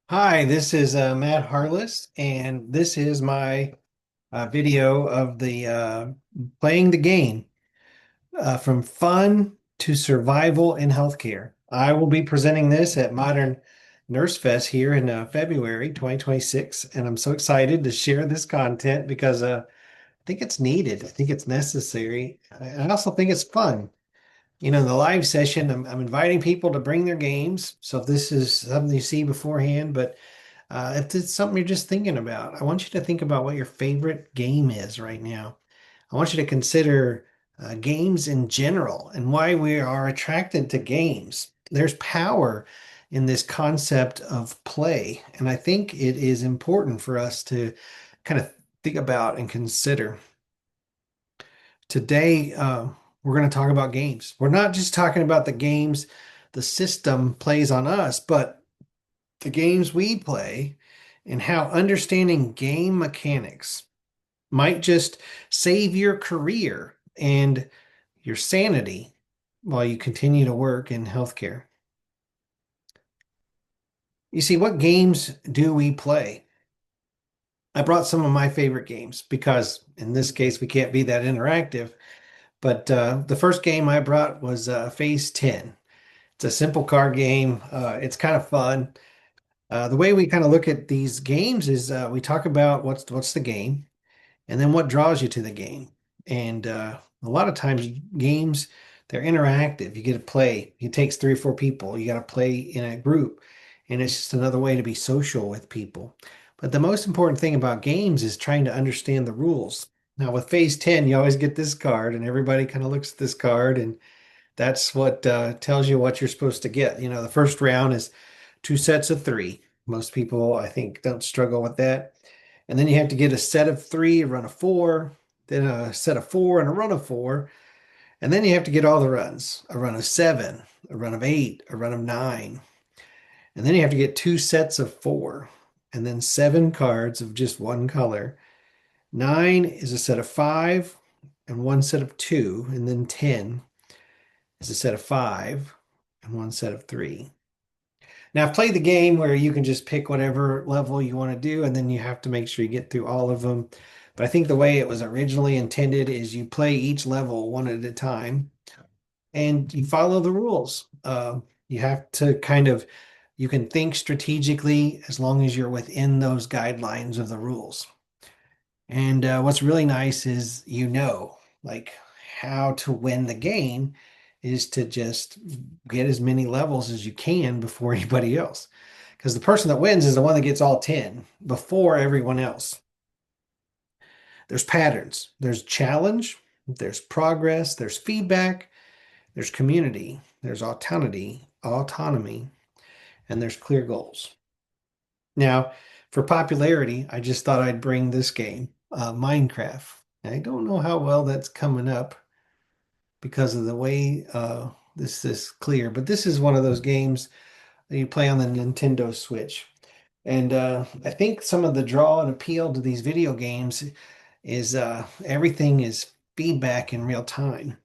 Hi, this is Matt Harless, and this is my video of the playing the game from fun to survival in healthcare. I will be presenting this at Modern Nurse Fest here in February 2026, and I'm so excited to share this content because I think it's needed. I think it's necessary. I also think it's fun. In the live session, I'm inviting people to bring their games. So if this is something you see beforehand, but if it's something you're just thinking about, I want you to think about what your favorite game is right now. I want you to consider games in general and why we are attracted to games. There's power in this concept of play, and I think it is important for us to kind of think about and consider. Today, we're going to talk about games. We're not just talking about the games the system plays on us, but the games we play and how understanding game mechanics might just save your career and your sanity while you continue to work in healthcare. You see, what games do we play? I brought some of my favorite games because in this case, we can't be that interactive. But the first game I brought was Phase 10. It's a simple card game. It's kind of fun. The way we kind of look at these games is we talk about what's the game, and then what draws you to the game. And a lot of times games they're interactive. You get to play. It takes three or four people. You got to play in a group, and it's just another way to be social with people. But the most important thing about games is trying to understand the rules. Now, with Phase 10, you always get this card, and everybody kind of looks at this card, and that's what tells you what you're supposed to get. The first round is two sets of three. Most people, I think, don't struggle with that. And then you have to get a set of three, a run of four, then a set of four, and a run of four. And then you have to get all the runs, a run of seven, a run of eight, a run of nine. And then you have to get two sets of four, and then seven cards of just one color. Nine is a set of five, and one set of two. And then 10 is a set of five, and one set of three. Now, I've played the game where you can just pick whatever level you want to do, and then you have to make sure you get through all of them. But I think the way it was originally intended is you play each level one at a time and you follow the rules. You have to you can think strategically as long as you're within those guidelines of the rules. And what's really nice is like how to win the game is to just get as many levels as you can before anybody else. Because the person that wins is the one that gets all 10 before everyone else. There's patterns, there's challenge, there's progress, there's feedback, there's community, there's autonomy, and there's clear goals. Now, for popularity, I just thought I'd bring this game, Minecraft. I don't know how well that's coming up because of the way this is clear, but this is one of those games that you play on the Nintendo Switch. And I think some of the draw and appeal to these video games is everything is feedback in real time.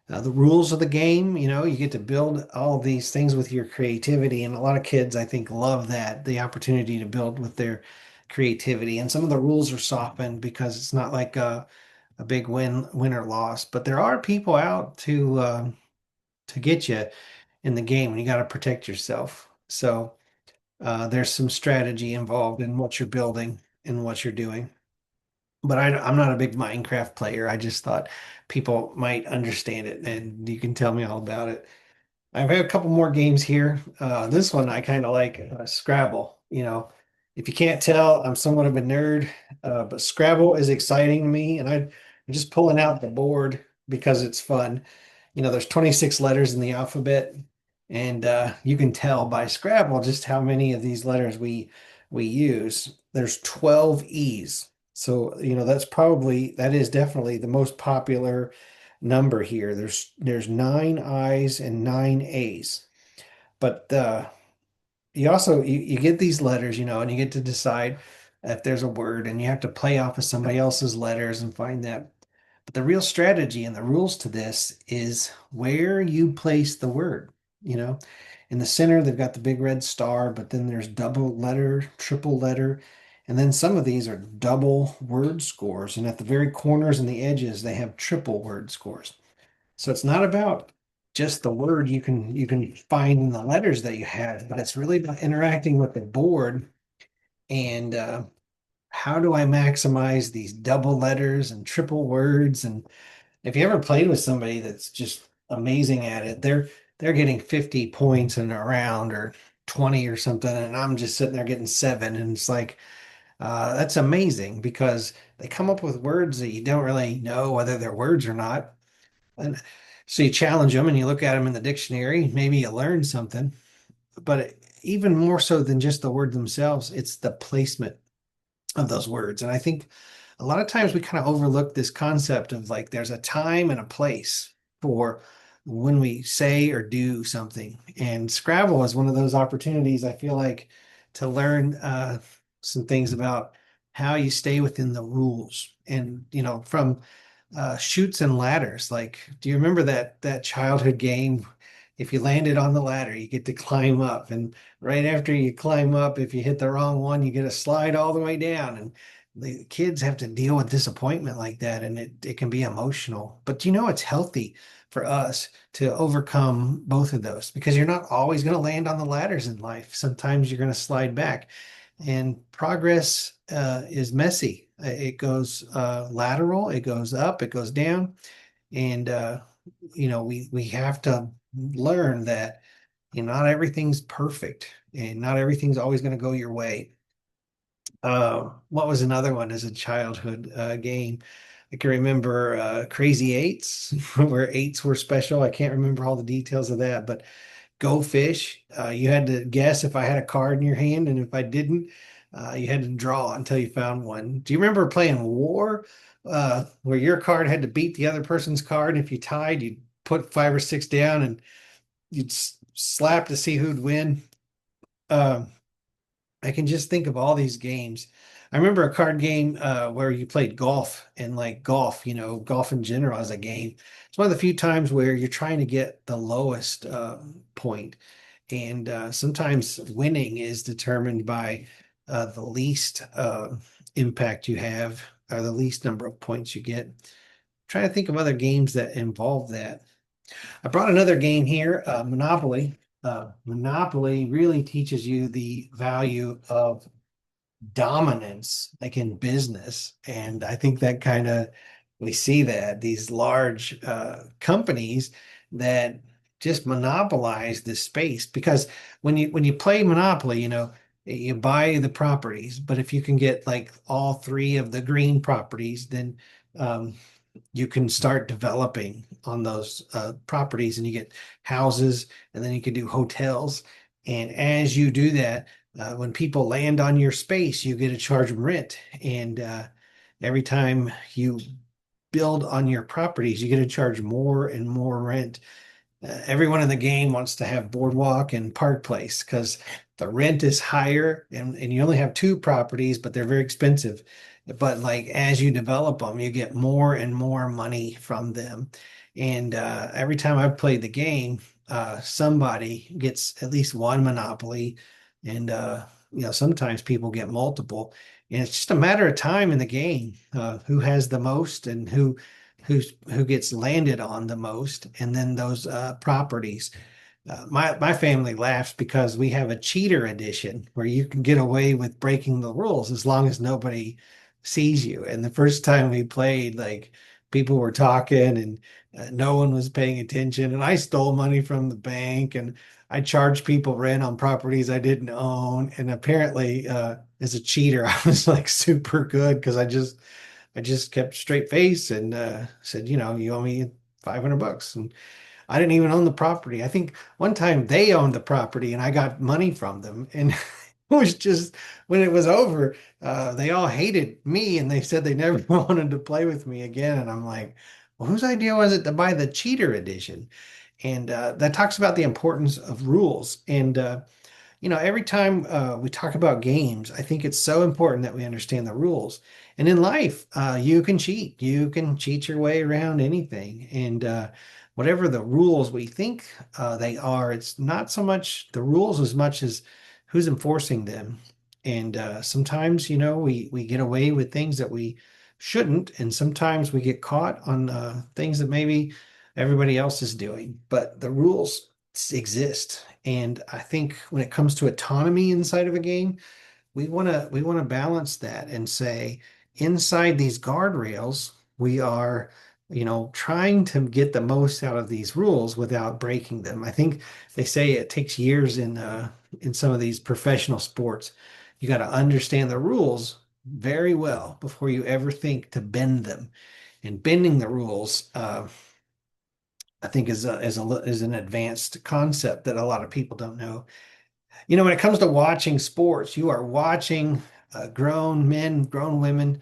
The rules of the game, you get to build all of these things with your creativity. And a lot of kids, I think, love that, the opportunity to build with their creativity. And some of the rules are softened because it's not like a big win or loss. But there are people out to get you in the game, and you got to protect yourself. So there's some strategy involved in what you're building and what you're doing. But I'm not a big Minecraft player. I just thought people might understand it, and you can tell me all about it. I've had a couple more games here. This one I kind of like Scrabble. If you can't tell, I'm somewhat of a nerd, but Scrabble is exciting to me, and I'm just pulling out the board because it's fun. There's 26 letters in the alphabet, and you can tell by Scrabble just how many of these letters we use. There's 12 E's. So, that is definitely the most popular number here. There's nine I's and nine A's. But you get these letters, and you get to decide if there's a word, and you have to play off of somebody else's letters and find that. But the real strategy and the rules to this is where you place the word, you know. In the center, they've got the big red star, but then there's double letter, triple letter, and then some of these are double word scores. And at the very corners and the edges, they have triple word scores. So it's not about just the word you can find in the letters that you have, but it's really about interacting with the board and how do I maximize these double letters and triple words. And if you ever played with somebody that's just amazing at it, they're getting 50 points in a round or 20 or something, and I'm just sitting there getting seven. And it's like that's amazing because they come up with words that you don't really know whether they're words or not. And so you challenge them and you look at them in the dictionary, maybe you learn something, but even more so than just the word themselves, it's the placement of those words. And I think a lot of times we kind of overlook this concept of like there's a time and a place for when we say or do something. And Scrabble is one of those opportunities I feel like to learn some things about how you stay within the rules. And from chutes and ladders. Like, do you remember that childhood game? If you landed on the ladder, you get to climb up, and right after you climb up, if you hit the wrong one, you get to slide all the way down. And the kids have to deal with disappointment like that, and it can be emotional. But it's healthy for us to overcome both of those because you're not always going to land on the ladders in life. Sometimes you're going to slide back, and progress is messy. It goes lateral, it goes up, it goes down, and we have to learn that not everything's perfect, and not everything's always going to go your way. What was another one as a childhood game? I can remember Crazy Eights, where eights were special. I can't remember all the details of that, but Go Fish. You had to guess if I had a card in your hand, and if I didn't, you had to draw until you found one. Do you remember playing War, where your card had to beat the other person's card? And if you tied, you'd put five or six down, and you'd slap to see who'd win. Um, I can just think of all these games. I remember a card game where you played golf, and like golf, golf in general as a game. It's one of the few times where you're trying to get the lowest point. And sometimes winning is determined by the least impact you have or the least number of points you get. Trying to think of other games that involve that. I brought another game here, Monopoly. Monopoly really teaches you the value of dominance, like in business. And I think that kind of we see that these large companies that just monopolize this space because when you play Monopoly, you buy the properties, but if you can get like all three of the green properties, then um, you can start developing on those properties and you get houses and then you can do hotels. And as you do that, when people land on your space, you get to charge them rent. And every time you build on your properties, you get to charge more and more rent. Everyone in the game wants to have Boardwalk and Park Place because the rent is higher and you only have two properties, but they're very expensive. But like as you develop them, you get more and more money from them. And every time I've played the game, somebody gets at least one Monopoly, and sometimes people get multiple. And it's just a matter of time in the game, who has the most and who gets landed on the most, and then those properties. My family laughs because we have a cheater edition where you can get away with breaking the rules as long as nobody sees you. And the first time we played, like people were talking and no one was paying attention, and I stole money from the bank and I charged people rent on properties I didn't own. And apparently, as a cheater, I was like super good because I just kept straight face and said, you owe me $500. And I didn't even own the property. I think one time they owned the property and I got money from them. And it was just when it was over, they all hated me and they said they never wanted to play with me again. And I'm like, well, whose idea was it to buy the cheater edition? And that talks about the importance of rules. And every time we talk about games, I think it's so important that we understand the rules. And in life, you can cheat. You can cheat your way around anything. And whatever the rules we think they are, it's not so much the rules as much as who's enforcing them. And sometimes, we get away with things that we shouldn't, and sometimes we get caught on things that maybe everybody else is doing. But the rules exist, and I think when it comes to autonomy inside of a game, we want to balance that and say inside these guardrails we are trying to get the most out of these rules without breaking them. I think they say it takes years in some of these professional sports. You got to understand the rules very well before you ever think to bend them. And bending the rules I think is an advanced concept that a lot of people don't know. When it comes to watching sports, you are watching grown men, grown women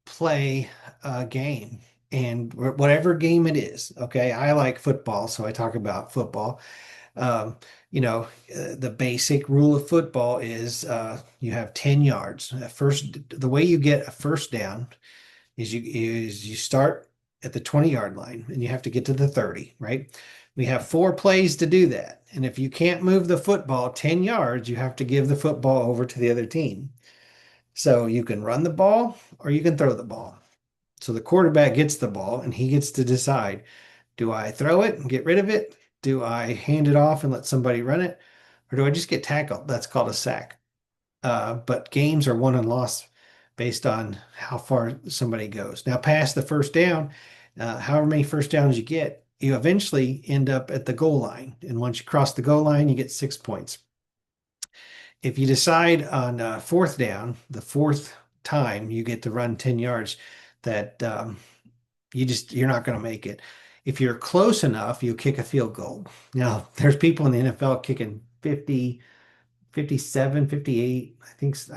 play a game. And whatever game it is, okay, I like football, so I talk about football. Um, the basic rule of football is you have 10 yards. The way you get a first down is you start at the 20-yard line and you have to get to the 30, right? We have 4 plays to do that. And if you can't move the football 10 yards, you have to give the football over to the other team. So you can run the ball or you can throw the ball. So the quarterback gets the ball and he gets to decide, do I throw it and get rid of it? Do I hand it off and let somebody run it? Or do I just get tackled? That's called a sack. But games are won and lost based on how far somebody goes. Now, past the first down, however many first downs you get, you eventually end up at the goal line. And once you cross the goal line, you get 6 points. If you decide on fourth down, the fourth time you get to run 10 yards, that you're not going to make it. If you're close enough, you kick a field goal. Now, there's people in the NFL kicking 50, 57, 58.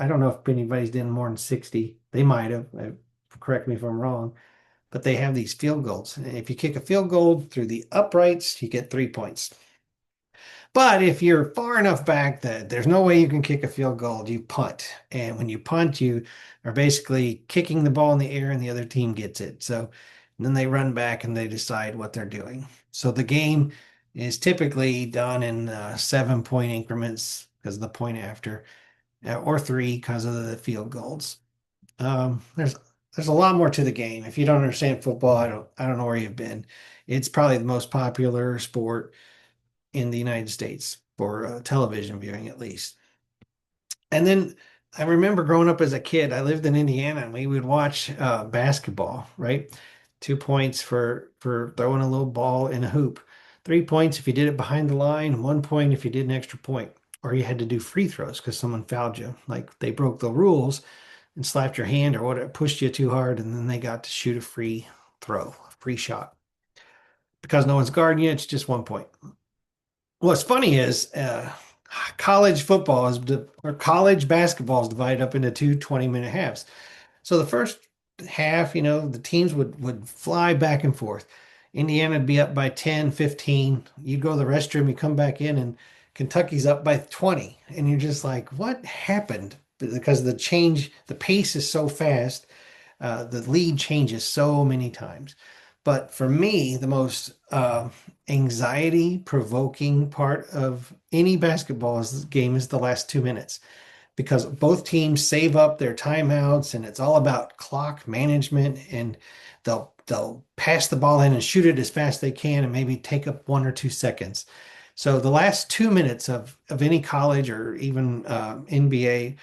I don't know if anybody's done more than 60. They might have. Correct me if I'm wrong. But they have these field goals. And if you kick a field goal through the uprights, you get 3 points. But if you're far enough back that there's no way you can kick a field goal, you punt. And when you punt, you are basically kicking the ball in the air and the other team gets it. So then they run back and they decide what they're doing. So the game is typically done in 7 point increments because of the point after, or three because of the field goals. There's a lot more to the game. If you don't understand football, I don't know where you've been. It's probably the most popular sport in the United States for television viewing, at least. And then I remember growing up as a kid, I lived in Indiana and we would watch basketball, right? 2 points for throwing a little ball in a hoop. 3 points if you did it behind the line, 1 point if you did an extra point, or you had to do free throws because someone fouled you. Like they broke the rules and slapped your hand or whatever, pushed you too hard, and then they got to shoot a free throw, a free shot. Because no one's guarding you, it's just 1 point. What's funny is college football or college basketball is divided up into two 20-minute halves. So the first half, the teams would fly back and forth. Indiana would be up by 10, 15. You go to the restroom, you come back in, and Kentucky's up by 20. And you're just like, what happened? Because the pace is so fast, the lead changes so many times. But for me, the most anxiety provoking part of any basketball game is the last 2 minutes because both teams save up their timeouts and it's all about clock management and they'll pass the ball in and shoot it as fast as they can and maybe take up 1 or 2 seconds. So the last 2 minutes of any college or even NBA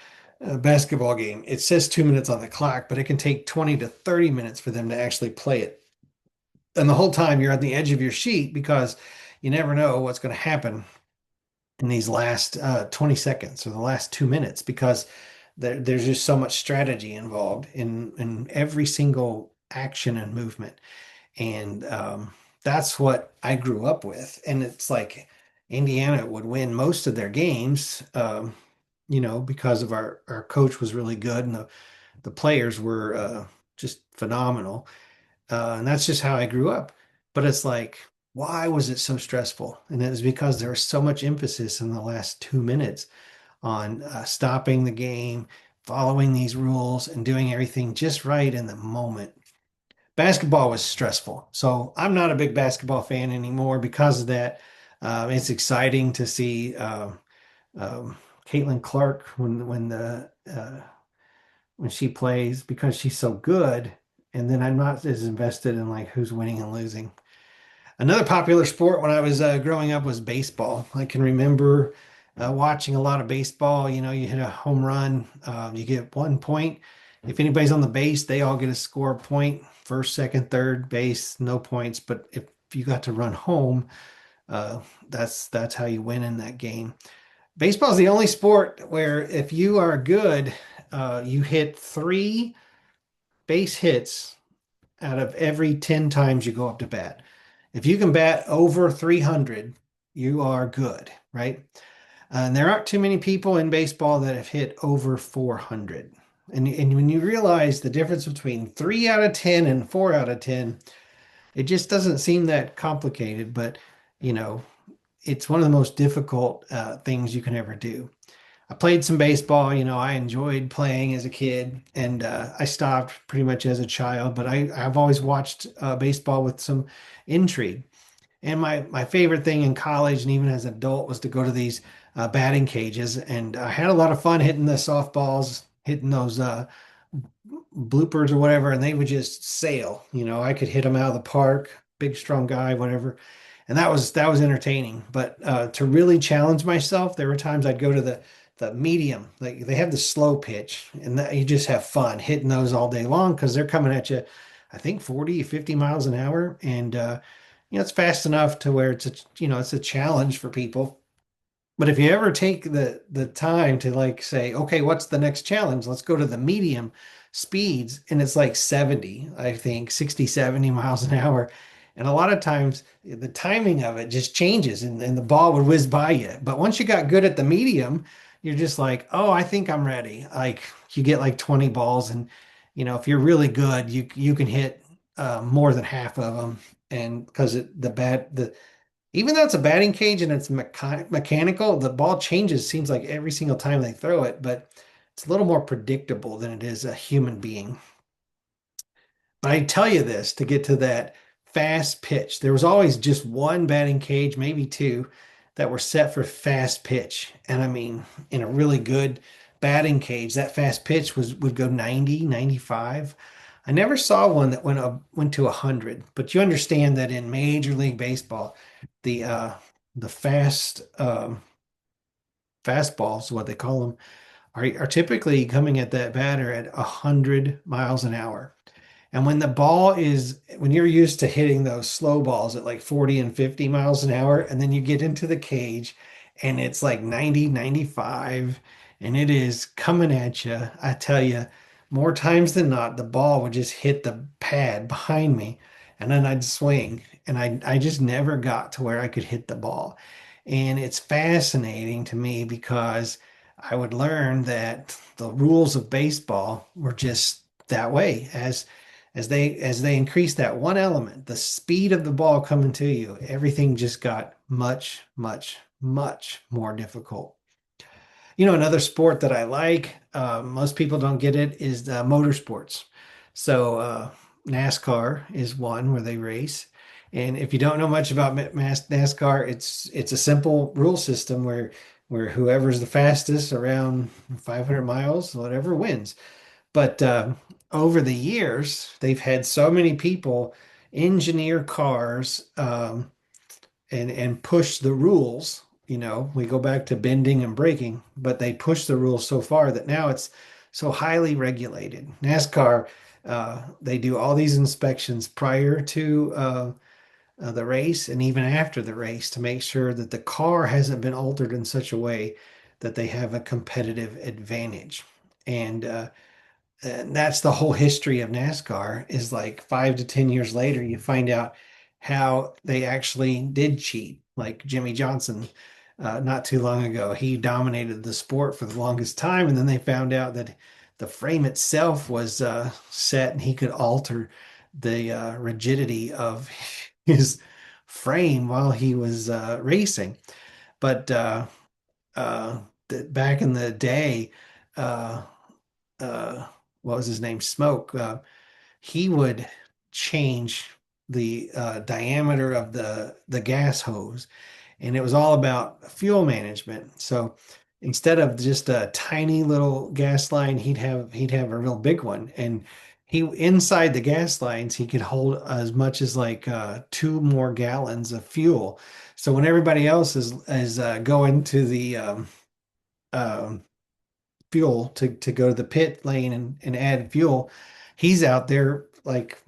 basketball game, it says 2 minutes on the clock, but it can take 20 to 30 minutes for them to actually play it. And the whole time you're on the edge of your seat because you never know what's going to happen in these last 20 seconds or the last 2 minutes because there's just so much strategy involved in every single action and movement. And that's what I grew up with. And it's like Indiana would win most of their games, because of our coach was really good and the players were just phenomenal. And that's just how I grew up. But it's like, why was it so stressful? And it was because there was so much emphasis in the last 2 minutes on stopping the game, following these rules, and doing everything just right in the moment. Basketball was stressful. So I'm not a big basketball fan anymore because of that. It's exciting to see um, Caitlin Clark when she plays because she's so good. And then I'm not as invested in like who's winning and losing. Another popular sport when I was growing up was baseball. I can remember watching a lot of baseball. You know, you hit a home run, you get 1 point. If anybody's on the base, they all get a score point. First, second, third base, no points. But if you got to run home, uh, that's how you win in that game. Baseball is the only sport where if you are good, you hit three base hits out of every 10 times you go up to bat. If you can bat over 300, you are good, right? And there aren't too many people in baseball that have hit over 400. And when you realize the difference between 3 out of 10 and 4 out of 10, it just doesn't seem that complicated, but you know, it's one of the most difficult things you can ever do. I played some baseball, you know, I enjoyed playing as a kid and I stopped pretty much as a child, but I've always watched baseball with some intrigue. And my favorite thing in college and even as an adult was to go to these batting cages. And I had a lot of fun hitting the softballs, hitting those bloopers or whatever, and they would just sail. You know, I could hit them out of the park, big, strong guy, whatever. And that was entertaining. But to really challenge myself, there were times I'd go to the medium. Like they have the slow pitch, and that, you just have fun hitting those all day long because they're coming at you, I think 40, 50 miles an hour. And you know, it's fast enough to where it's a challenge for people. But if you ever take the time to like say, okay, what's the next challenge? Let's go to the medium speeds. And it's like 70, I think, 60, 70 miles an hour. And a lot of times the timing of it just changes and the ball would whiz by you. But once you got good at the medium, you're just like, oh, I think I'm ready. Like you get like 20 balls and you know, if you're really good, you can hit more than half of them. And because the even though it's a batting cage and it's mechanical, the ball changes, seems like every single time they throw it, but it's a little more predictable than it is a human being. But I tell you this to get to that fast pitch. There was always just one batting cage, maybe two, that were set for fast pitch. And I mean, in a really good batting cage, that fast pitch would go 90, 95. I never saw one that went to 100, but you understand that in Major League Baseball, the uh the fastballs, what they call them, are typically coming at that batter at 100 miles an hour. And when you're used to hitting those slow balls at like 40 and 50 miles an hour, and then you get into the cage and it's like 90, 95, and it is coming at you, I tell you, more times than not, the ball would just hit the pad behind me and then I'd swing. And I just never got to where I could hit the ball. And it's fascinating to me because I would learn that the rules of baseball were just that way as they increased that one element, the speed of the ball coming to you, everything just got much, much, much more difficult. You know, another sport that I like, most people don't get it, is the motorsports. So NASCAR is one where they race. And if you don't know much about NASCAR, it's a simple rule system where whoever's the fastest around 500 miles, whatever wins. But over the years, they've had so many people engineer cars and push the rules. You know, we go back to bending and braking, but they push the rules so far that now it's so highly regulated. NASCAR, they do all these inspections prior to the race and even after the race to make sure that the car hasn't been altered in such a way that they have a competitive advantage. And that's the whole history of NASCAR is like 5 to 10 years later, you find out how they actually did cheat. Like Jimmy Johnson, not too long ago, he dominated the sport for the longest time. And then they found out that the frame itself was set and he could alter the rigidity of his frame while he was racing. But uh, back in the day, uh, uh, what was his name? Smoke. He would change the diameter of the gas hose, and it was all about fuel management. So instead of just a tiny little gas line, he'd have a real big one, and he inside the gas lines he could hold as much as like 2 more gallons of fuel. So when everybody else is going to the um, fuel to go to the pit lane and add fuel, he's out there like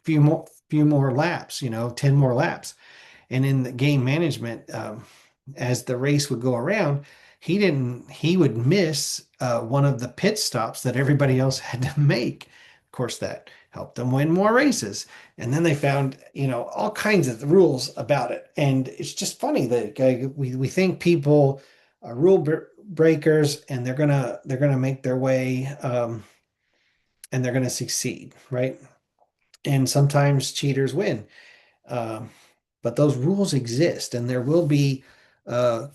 few more laps, 10 more laps. And in the game management, as the race would go around, he would miss one of the pit stops that everybody else had to make. Of course, that helped them win more races. And then they found, all kinds of rules about it. And it's just funny that we think people are breakers and they're gonna make their way, and they're gonna succeed, right? And sometimes cheaters win. Um, but those rules exist, and there will be, uh,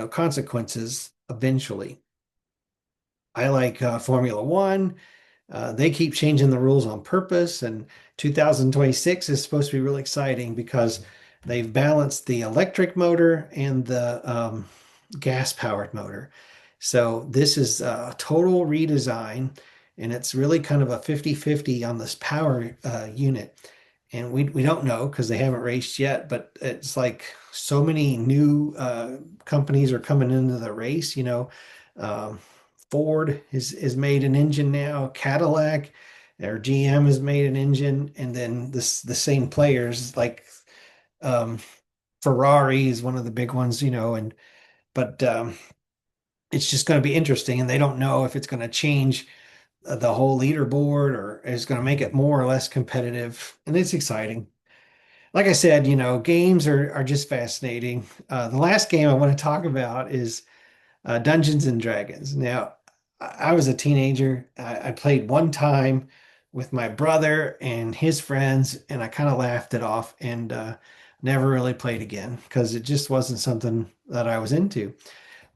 consequences eventually. I like Formula One. They keep changing the rules on purpose, and 2026 is supposed to be really exciting because they've balanced the electric motor and the gas-powered motor. So this is a total redesign, and it's really kind of a 50-50 on this power unit. And we don't know because they haven't raced yet, but it's like so many new companies are coming into the race. Um, Ford is made an engine now. Cadillac or GM has made an engine, and then the same players like um, Ferrari is one of the big ones. And but it's just going to be interesting, and they don't know if it's going to change the whole leaderboard or is going to make it more or less competitive, and it's exciting. Like I said, games are just fascinating. The last game I want to talk about is Dungeons and Dragons. Now, I was a teenager. I played one time with my brother and his friends, and I kind of laughed it off and never really played again because it just wasn't something that I was into.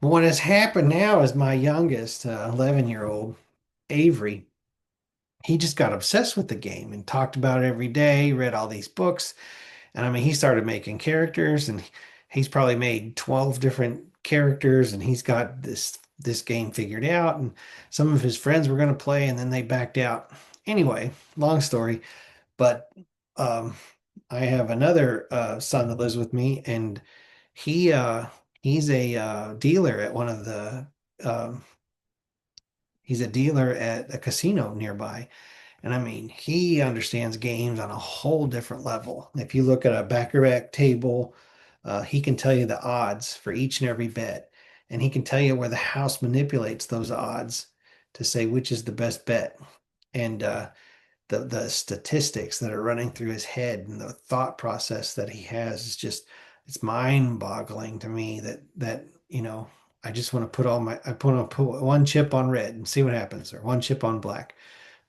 But what has happened now is my youngest, 11-year-old, Avery, he just got obsessed with the game and talked about it every day, read all these books. And I mean, he started making characters, and he's probably made 12 different characters, and he's got this game figured out. And some of his friends were going to play, and then they backed out. Anyway, long story, but um, I have another son that lives with me, and he he's a dealer at one of the um, he's a dealer at a casino nearby. And I mean, he understands games on a whole different level. If you look at a Baccarat table, he can tell you the odds for each and every bet. And he can tell you where the house manipulates those odds to say which is the best bet. And the statistics that are running through his head and the thought process that he has is just, it's mind-boggling to me that I just want to put one chip on red and see what happens, or one chip on black.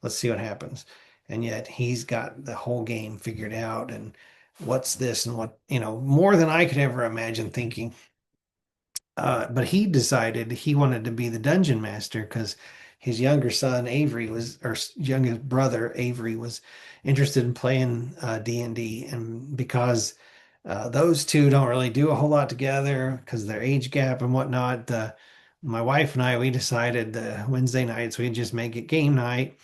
Let's see what happens. And yet he's got the whole game figured out, and what's this and what, more than I could ever imagine thinking. But he decided he wanted to be the dungeon master because his younger son Avery was, or youngest brother Avery was interested in playing D&D, and because those two don't really do a whole lot together because of their age gap and whatnot. My wife and I, we decided Wednesday nights we'd just make it game night,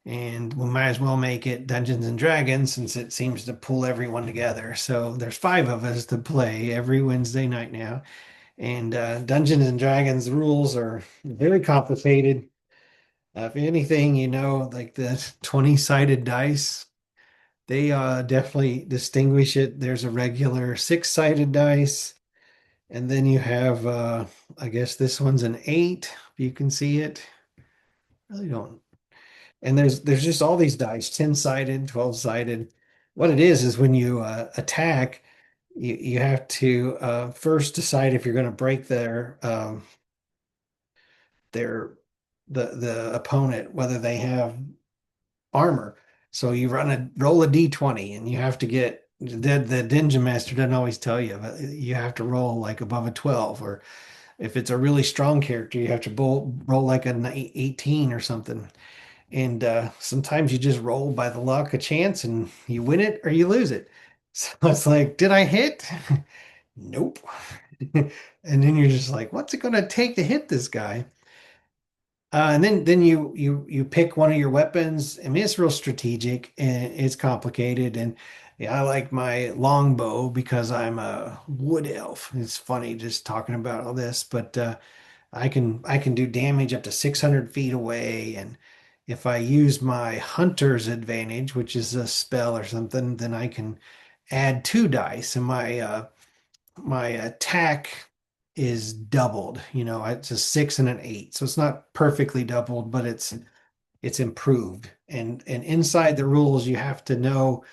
and we might as well make it Dungeons and Dragons since it seems to pull everyone together. So there's 5 of us to play every Wednesday night now. And Dungeons and Dragons rules are very complicated. If anything, like the 20-sided dice, they definitely distinguish it. There's a regular 6-sided dice, and then you have, I guess this one's an 8, if you can see it. Really don't. And there's just all these dice, 10-sided, 12-sided. What it is when you attack, you have to first decide if you're going to break their the opponent, whether they have armor. So you roll a d20, and you have to get the dungeon master doesn't always tell you, but you have to roll like above a 12, or if it's a really strong character, you have to roll like an 18 or something. And sometimes you just roll by the luck of chance and you win it or you lose it. So it's like, did I hit? Nope. And then you're just like, what's it going to take to hit this guy? And then you pick one of your weapons. I mean, it's real strategic and it's complicated. And yeah, I like my longbow because I'm a wood elf. It's funny just talking about all this, but I can do damage up to 600 feet away. And if I use my hunter's advantage, which is a spell or something, then I can add 2 dice, and my attack is doubled. It's a 6 and an 8, so it's not perfectly doubled, but it's improved. And inside the rules, you have to know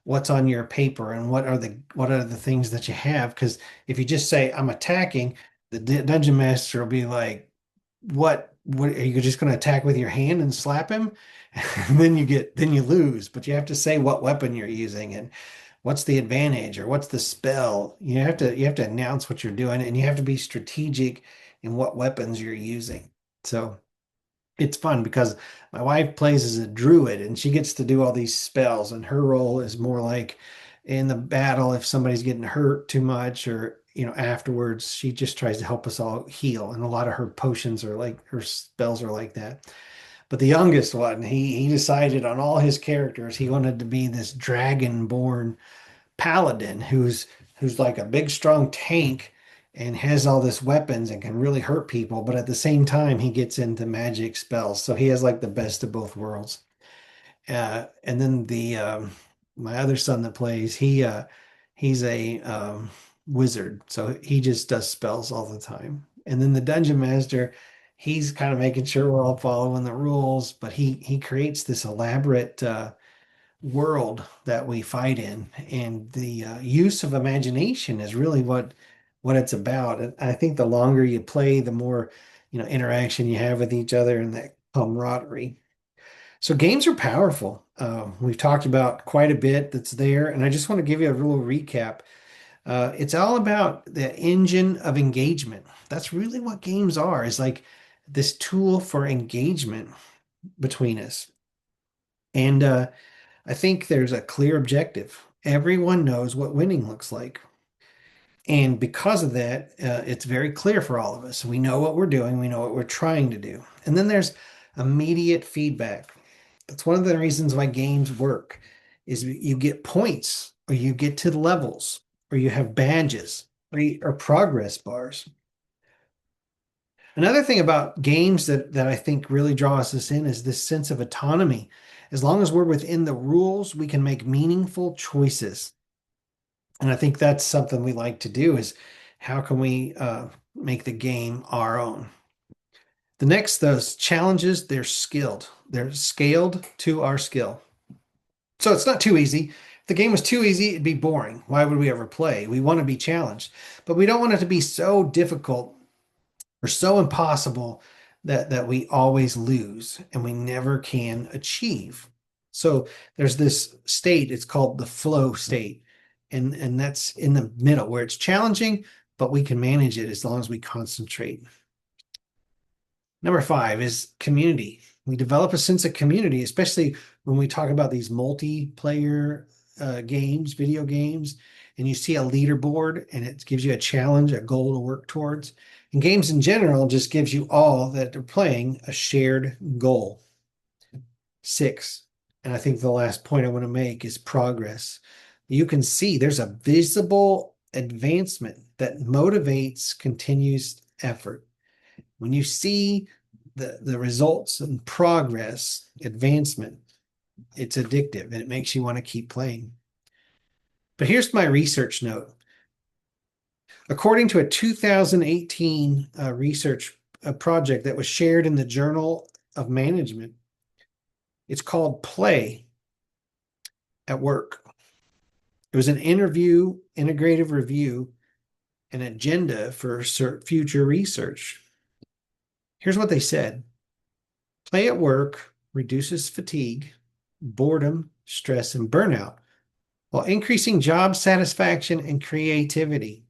what's on your paper and what are the things that you have. Because if you just say I'm attacking, the dungeon master will be like, what are you just going to attack with your hand and slap him? And then you lose. But you have to say what weapon you're using and what's the advantage or what's the spell. You have to announce what you're doing, and you have to be strategic in what weapons you're using. So it's fun because my wife plays as a druid and she gets to do all these spells, and her role is more like in the battle if somebody's getting hurt too much, or afterwards she just tries to help us all heal, and a lot of her potions are like her spells are like that. But the youngest one, he decided on all his characters he wanted to be this dragonborn paladin who's like a big strong tank and has all this weapons and can really hurt people, but at the same time he gets into magic spells. So he has like the best of both worlds. And then the my other son that plays, he's a wizard, so he just does spells all the time. And then the dungeon master, he's kind of making sure we're all following the rules, but he creates this elaborate world that we fight in, and the use of imagination is really what it's about. And I think the longer you play, the more interaction you have with each other and that camaraderie. So games are powerful. We've talked about quite a bit that's there, and I just want to give you a little recap. It's all about the engine of engagement. That's really what games are, is like this tool for engagement between us. And I think there's a clear objective. Everyone knows what winning looks like. And because of that, it's very clear for all of us. We know what we're doing, we know what we're trying to do. And then there's immediate feedback. That's one of the reasons why games work, is you get points, or you get to the levels, or you have badges, or progress bars. Another thing about games that I think really draws us in is this sense of autonomy. As long as we're within the rules, we can make meaningful choices. And I think that's something we like to do, is how can we make the game our own? The next, those challenges, they're skilled. They're scaled to our skill. So it's not too easy. If the game was too easy, it'd be boring. Why would we ever play? We want to be challenged, but we don't want it to be so difficult or so impossible that we always lose and we never can achieve. So there's this state, it's called the flow state. And that's in the middle where it's challenging, but we can manage it as long as we concentrate. Number 5 is community. We develop a sense of community, especially when we talk about these multiplayer games, video games, and you see a leaderboard and it gives you a challenge, a goal to work towards. And games in general just gives you all that are playing a shared goal. 6, and I think the last point I want to make is progress. You can see there's a visible advancement that motivates continuous effort. When you see the results and progress, advancement, it's addictive and it makes you want to keep playing. But here's my research note. According to a 2018 research project that was shared in the Journal of Management, it's called Play at Work. It was an interview, integrative review, an agenda for future research. Here's what they said. Play at work reduces fatigue, boredom, stress, and burnout, while increasing job satisfaction and creativity.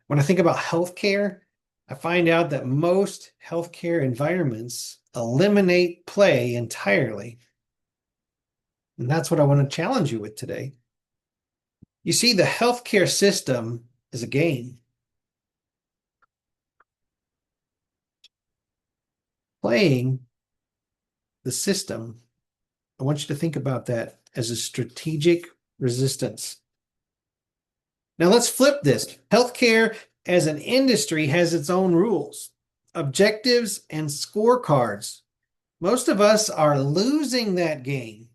When I think about healthcare, I find out that most healthcare environments eliminate play entirely. And that's what I want to challenge you with today. You see, the healthcare system is a game. Playing the system, I want you to think about that as a strategic resistance. Now let's flip this. Healthcare as an industry has its own rules, objectives, and scorecards. Most of us are losing that game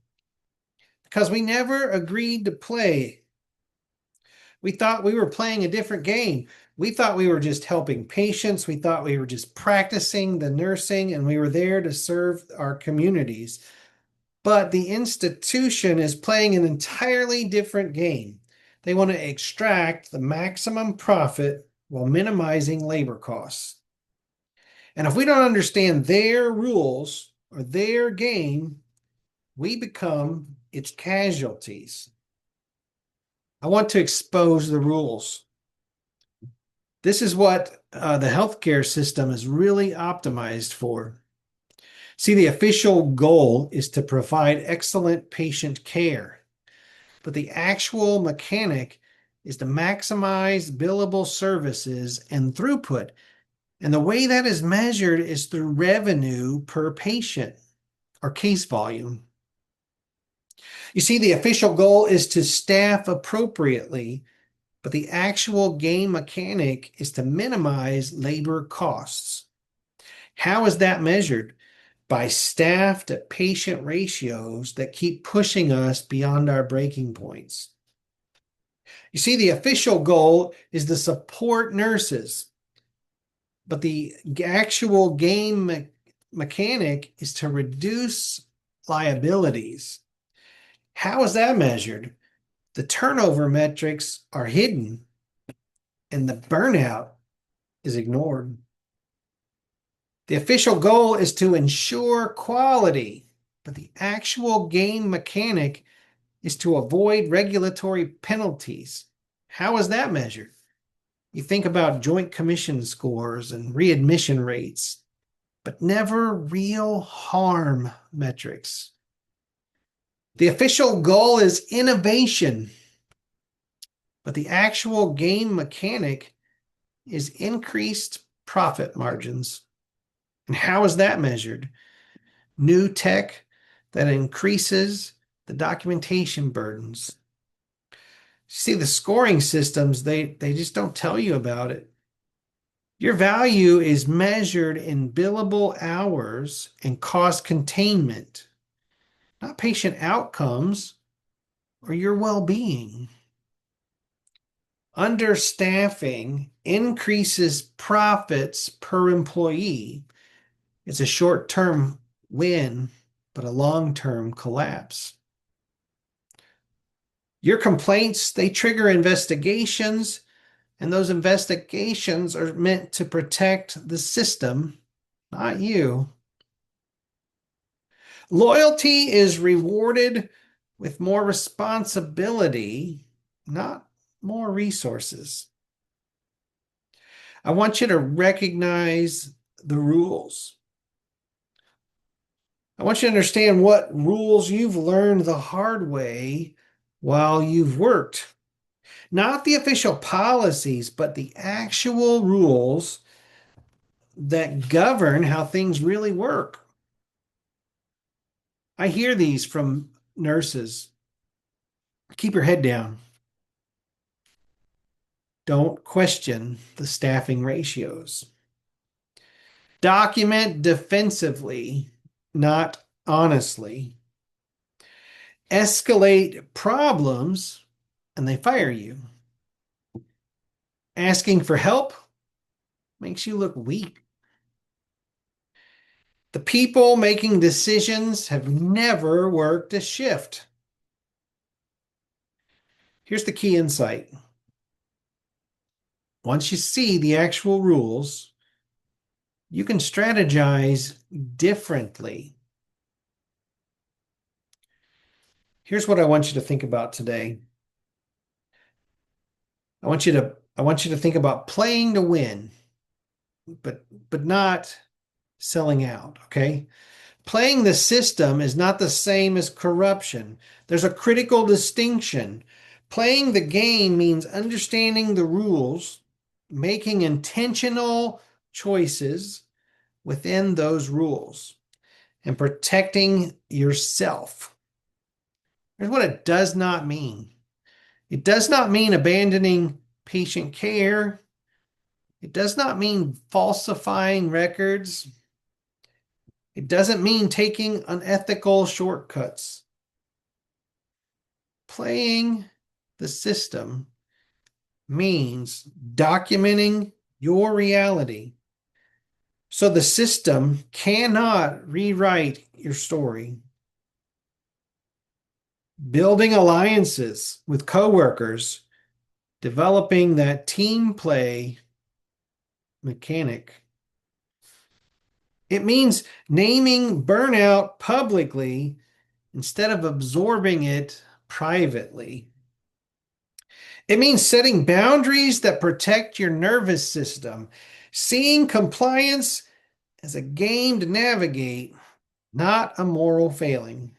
because we never agreed to play. We thought we were playing a different game. We thought we were just helping patients. We thought we were just practicing the nursing and we were there to serve our communities. But the institution is playing an entirely different game. They want to extract the maximum profit while minimizing labor costs. And if we don't understand their rules or their game, we become its casualties. I want to expose the rules. This is what the healthcare system is really optimized for. See, the official goal is to provide excellent patient care, but the actual mechanic is to maximize billable services and throughput. And the way that is measured is through revenue per patient or case volume. You see, the official goal is to staff appropriately, but the actual game mechanic is to minimize labor costs. How is that measured? By staff to patient ratios that keep pushing us beyond our breaking points. You see, the official goal is to support nurses, but the actual game mechanic is to reduce liabilities. How is that measured? The turnover metrics are hidden and the burnout is ignored. The official goal is to ensure quality, but the actual game mechanic is to avoid regulatory penalties. How is that measured? You think about joint commission scores and readmission rates, but never real harm metrics. The official goal is innovation, but the actual game mechanic is increased profit margins. And how is that measured? New tech that increases the documentation burdens. See, the scoring systems, they just don't tell you about it. Your value is measured in billable hours and cost containment, not patient outcomes or your well-being. Understaffing increases profits per employee. It's a short-term win, but a long-term collapse. Your complaints, they trigger investigations, and those investigations are meant to protect the system, not you. Loyalty is rewarded with more responsibility, not more resources. I want you to recognize the rules. I want you to understand what rules you've learned the hard way while you've worked. Not the official policies, but the actual rules that govern how things really work. I hear these from nurses. Keep your head down. Don't question the staffing ratios. Document defensively, not honestly. Escalate problems and they fire you. Asking for help makes you look weak. The people making decisions have never worked a shift. Here's the key insight. Once you see the actual rules, you can strategize differently. Here's what I want you to think about today. I want you to think about playing to win, but not selling out, okay? Playing the system is not the same as corruption. There's a critical distinction. Playing the game means understanding the rules, making intentional choices within those rules, and protecting yourself. Here's what it does not mean. It does not mean abandoning patient care. It does not mean falsifying records. It doesn't mean taking unethical shortcuts. Playing the system means documenting your reality so the system cannot rewrite your story. Building alliances with coworkers, developing that team play mechanic. It means naming burnout publicly instead of absorbing it privately. It means setting boundaries that protect your nervous system, seeing compliance as a game to navigate, not a moral failing.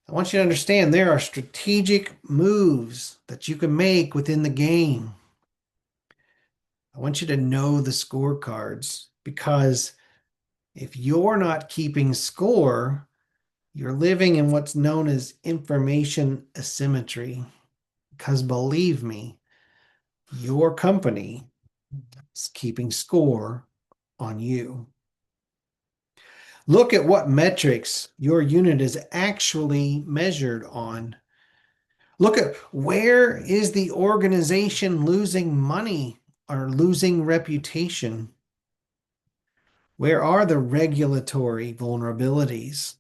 I want you to understand there are strategic moves that you can make within the game. I want you to know the scorecards because if you're not keeping score, you're living in what's known as information asymmetry. Because believe me, your company is keeping score on you. Look at what metrics your unit is actually measured on. Look at where is the organization losing money or losing reputation? Where are the regulatory vulnerabilities?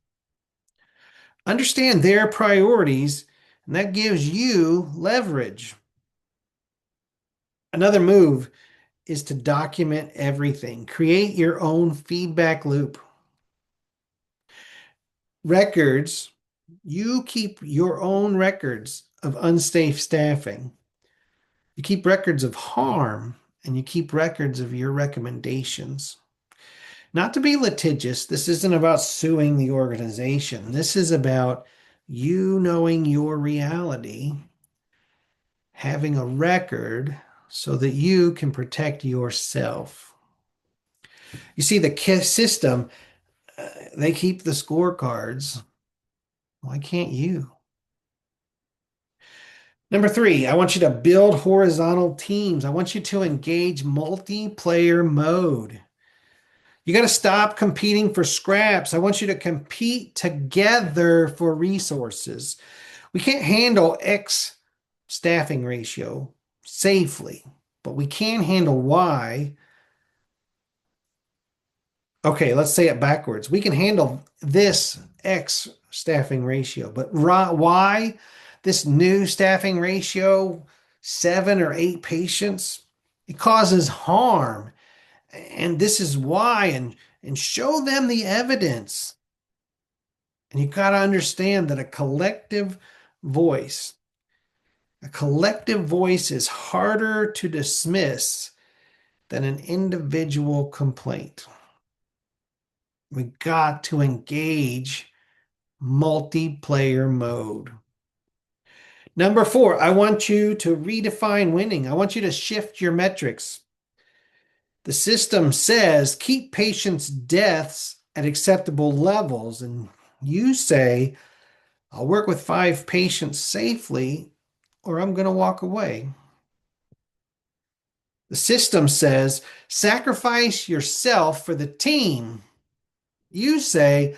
Understand their priorities, and that gives you leverage. Another move is to document everything. Create your own feedback loop. Records, you keep your own records of unsafe staffing. You keep records of harm, and you keep records of your recommendations. Not to be litigious, this isn't about suing the organization. This is about you knowing your reality, having a record so that you can protect yourself. You see, the KISS system, they keep the scorecards. Why can't you? Number three, I want you to build horizontal teams. I want you to engage multiplayer mode. You got to stop competing for scraps. I want you to compete together for resources. We can't handle X staffing ratio safely, but we can handle Y. Okay, let's say it backwards. We can handle this X staffing ratio, but Y, this new staffing ratio, 7 or 8 patients, it causes harm. And this is why, and show them the evidence. And you got to understand that voice, a collective voice is harder to dismiss than an individual complaint. We got to engage multiplayer mode. Number four, I want you to redefine winning. I want you to shift your metrics. The system says keep patients' deaths at acceptable levels. And you say, I'll work with 5 patients safely, or I'm going to walk away. The system says sacrifice yourself for the team. You say,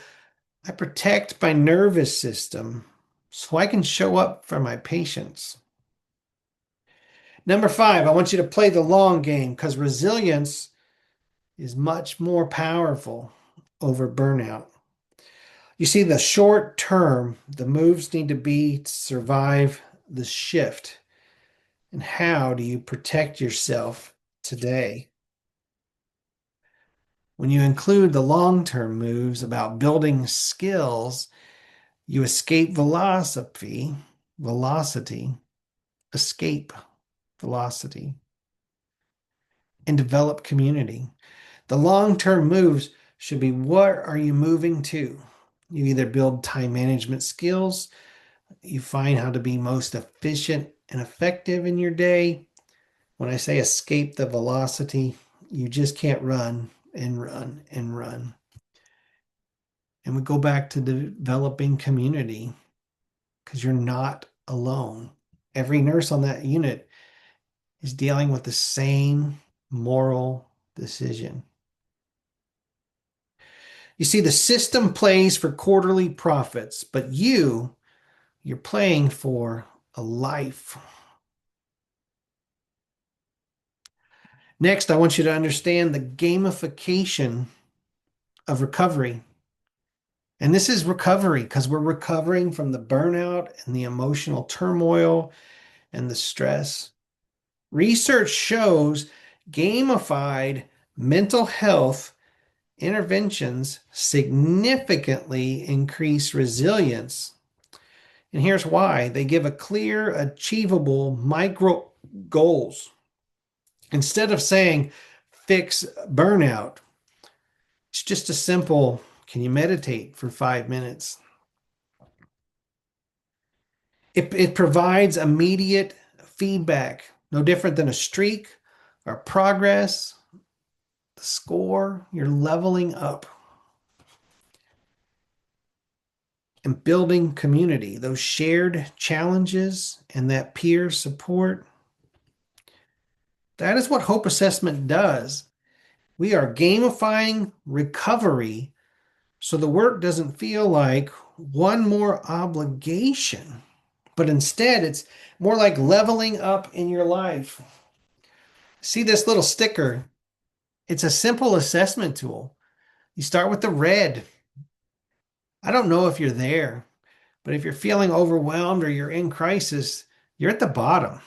I protect my nervous system so I can show up for my patients. Number five, I want you to play the long game because resilience is much more powerful over burnout. You see, the short term, the moves need to be to survive the shift. And how do you protect yourself today? When you include the long term moves about building skills, you escape escape velocity, and develop community. The long-term moves should be, what are you moving to? You either build time management skills, you find how to be most efficient and effective in your day. When I say escape the velocity, you just can't run and run and run. And we go back to developing community because you're not alone. Every nurse on that unit is dealing with the same moral decision. You see, the system plays for quarterly profits, but you're playing for a life. Next, I want you to understand the gamification of recovery. And this is recovery because we're recovering from the burnout and the emotional turmoil and the stress. Research shows gamified mental health interventions significantly increase resilience. And here's why. They give a clear, achievable micro goals. Instead of saying fix burnout, it's just a simple, can you meditate for 5 minutes? It provides immediate feedback, no different than a streak or progress, the score, you're leveling up and building community, those shared challenges and that peer support. That is what hope assessment does. We are gamifying recovery so the work doesn't feel like one more obligation, but instead it's more like leveling up in your life. See this little sticker? It's a simple assessment tool. You start with the red. I don't know if you're there, but if you're feeling overwhelmed or you're in crisis, you're at the bottom.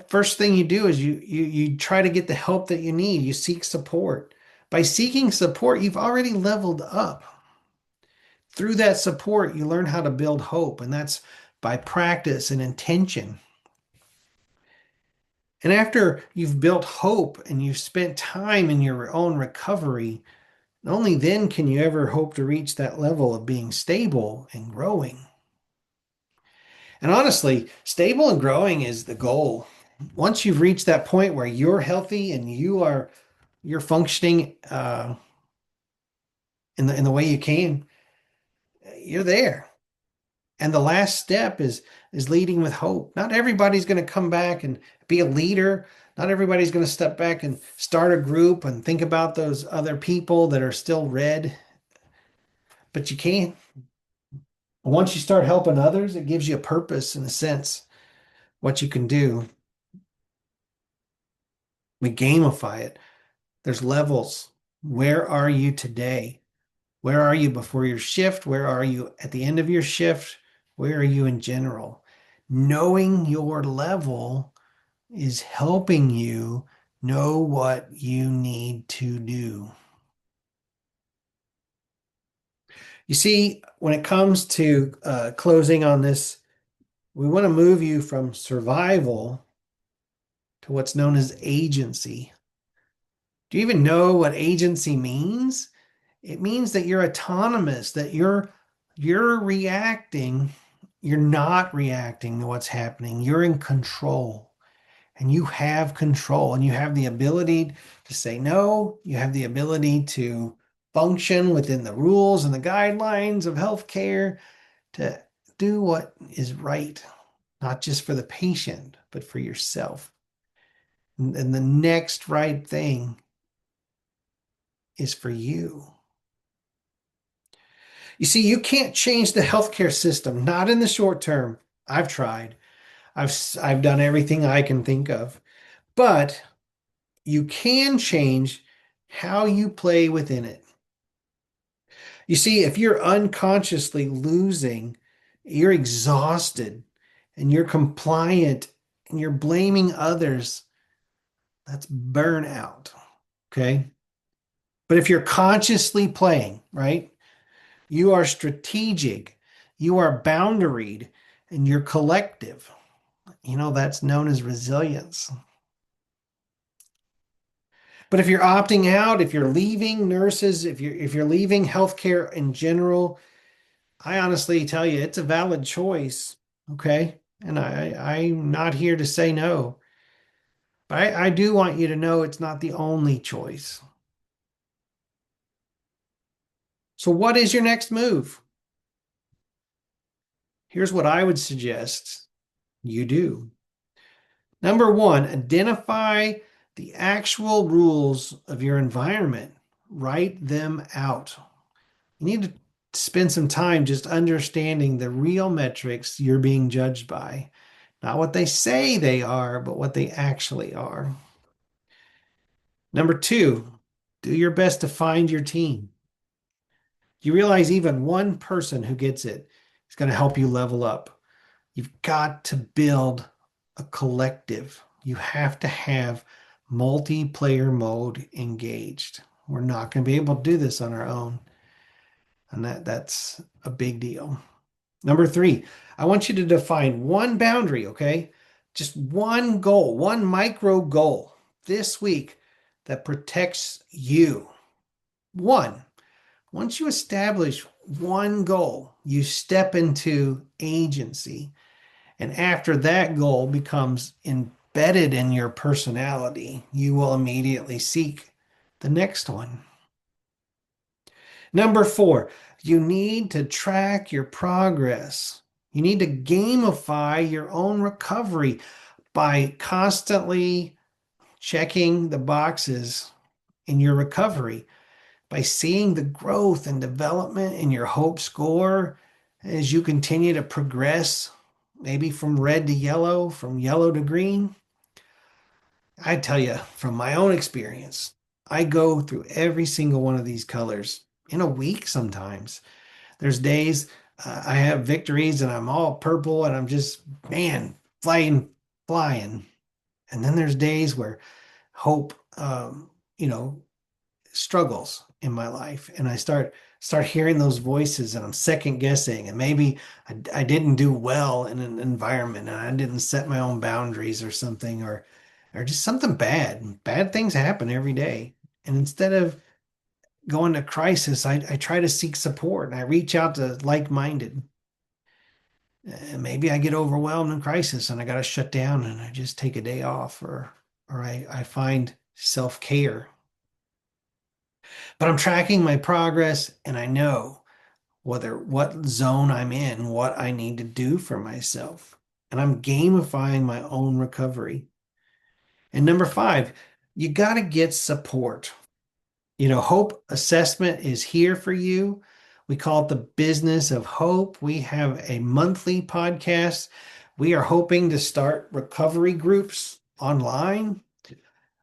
First thing you do is you try to get the help that you need. You seek support. By seeking support, you've already leveled up. Through that support, you learn how to build hope, and that's by practice and intention. And after you've built hope and you've spent time in your own recovery, only then can you ever hope to reach that level of being stable and growing. And honestly, stable and growing is the goal. Once you've reached that point where you're healthy and you're functioning in the way you can, you're there. And the last step is leading with hope. Not everybody's going to come back and be a leader. Not everybody's going to step back and start a group and think about those other people that are still red, but you can. Once you start helping others, it gives you a purpose in a sense, what you can do. We gamify it. There's levels. Where are you today? Where are you before your shift? Where are you at the end of your shift? Where are you in general? Knowing your level is helping you know what you need to do. You see, when it comes to closing on this, we want to move you from survival to what's known as agency. Do you even know what agency means? It means that you're autonomous, that you're reacting, you're not reacting to what's happening. You're in control. And you have control and you have the ability to say no. You have the ability to function within the rules and the guidelines of healthcare to do what is right, not just for the patient, but for yourself. And the next right thing is for you. You see, you can't change the healthcare system, not in the short term. I've tried. I've done everything I can think of. But you can change how you play within it. You see, if you're unconsciously losing, you're exhausted and you're compliant and you're blaming others, that's burnout. Okay. But if you're consciously playing, right, you are strategic, you are boundaried, and you're collective. That's known as resilience. But if you're opting out, if you're leaving nurses, if you're leaving healthcare in general, I honestly tell you it's a valid choice. Okay. And I'm not here to say no. But I do want you to know it's not the only choice. So what is your next move? Here's what I would suggest you do. Number one, identify the actual rules of your environment. Write them out. You need to spend some time just understanding the real metrics you're being judged by. Not what they say they are, but what they actually are. Number two, do your best to find your team. You realize even one person who gets it is going to help you level up. You've got to build a collective. You have to have multiplayer mode engaged. We're not going to be able to do this on our own. And that's a big deal. Number three, I want you to define one boundary, okay? Just one goal, one micro goal this week that protects you. One. Once you establish one goal, you step into agency. And after that goal becomes embedded in your personality, you will immediately seek the next one. Number four, you need to track your progress. You need to gamify your own recovery by constantly checking the boxes in your recovery, by seeing the growth and development in your hope score as you continue to progress, maybe from red to yellow, from yellow to green. I tell you from my own experience, I go through every single one of these colors in a week sometimes. There's days I have victories and I'm all purple and I'm just, man, flying. And then there's days where hope, you know, struggles in my life, and I start hearing those voices, and I'm second guessing, and maybe I didn't do well in an environment, and I didn't set my own boundaries or something, or just something bad things happen every day. And instead of going to crisis, I try to seek support, and I reach out to like-minded. And maybe I get overwhelmed in crisis and I got to shut down and I just take a day off, or I find self-care. But I'm tracking my progress and I know whether what zone I'm in, what I need to do for myself. And I'm gamifying my own recovery. And number five, you got to get support. Hope assessment is here for you. We call it the business of hope. We have a monthly podcast. We are hoping to start recovery groups online.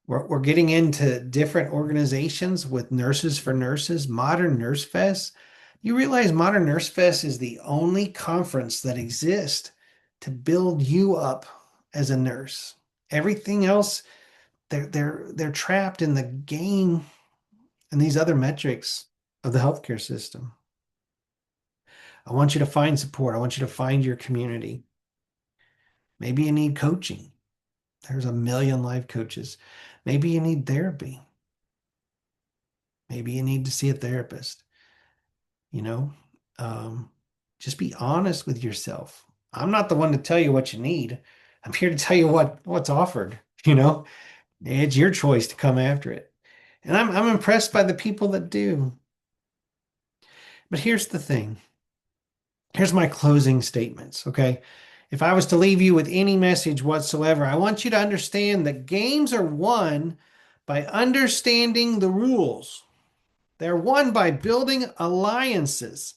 We're getting into different organizations with Nurses for Nurses, Modern Nurse Fest. You realize Modern Nurse Fest is the only conference that exists to build you up as a nurse. Everything else, they're trapped in the game and these other metrics of the healthcare system. I want you to find support. I want you to find your community. Maybe you need coaching. There's a million life coaches. Maybe you need therapy. Maybe you need to see a therapist. You know, um, just be honest with yourself. I'm not the one to tell you what you need. I'm here to tell you what's offered. It's your choice to come after it. And I'm impressed by the people that do. But here's the thing. Here's my closing statements, okay? If I was to leave you with any message whatsoever, I want you to understand that games are won by understanding the rules. They're won by building alliances,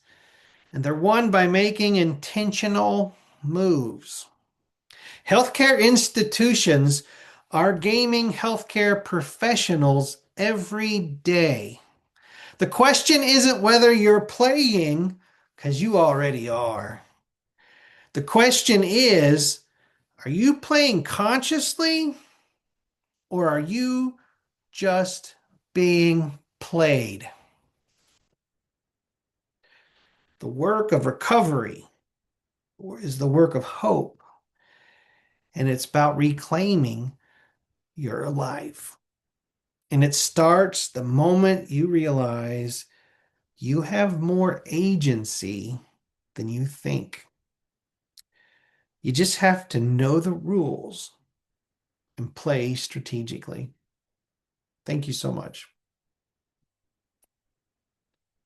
and they're won by making intentional moves. Healthcare institutions are gaming healthcare professionals every day. The question isn't whether you're playing, because you already are. The question is, are you playing consciously or are you just being played? The work of recovery is the work of hope, and it's about reclaiming your life. And it starts the moment you realize you have more agency than you think. You just have to know the rules and play strategically. Thank you so much.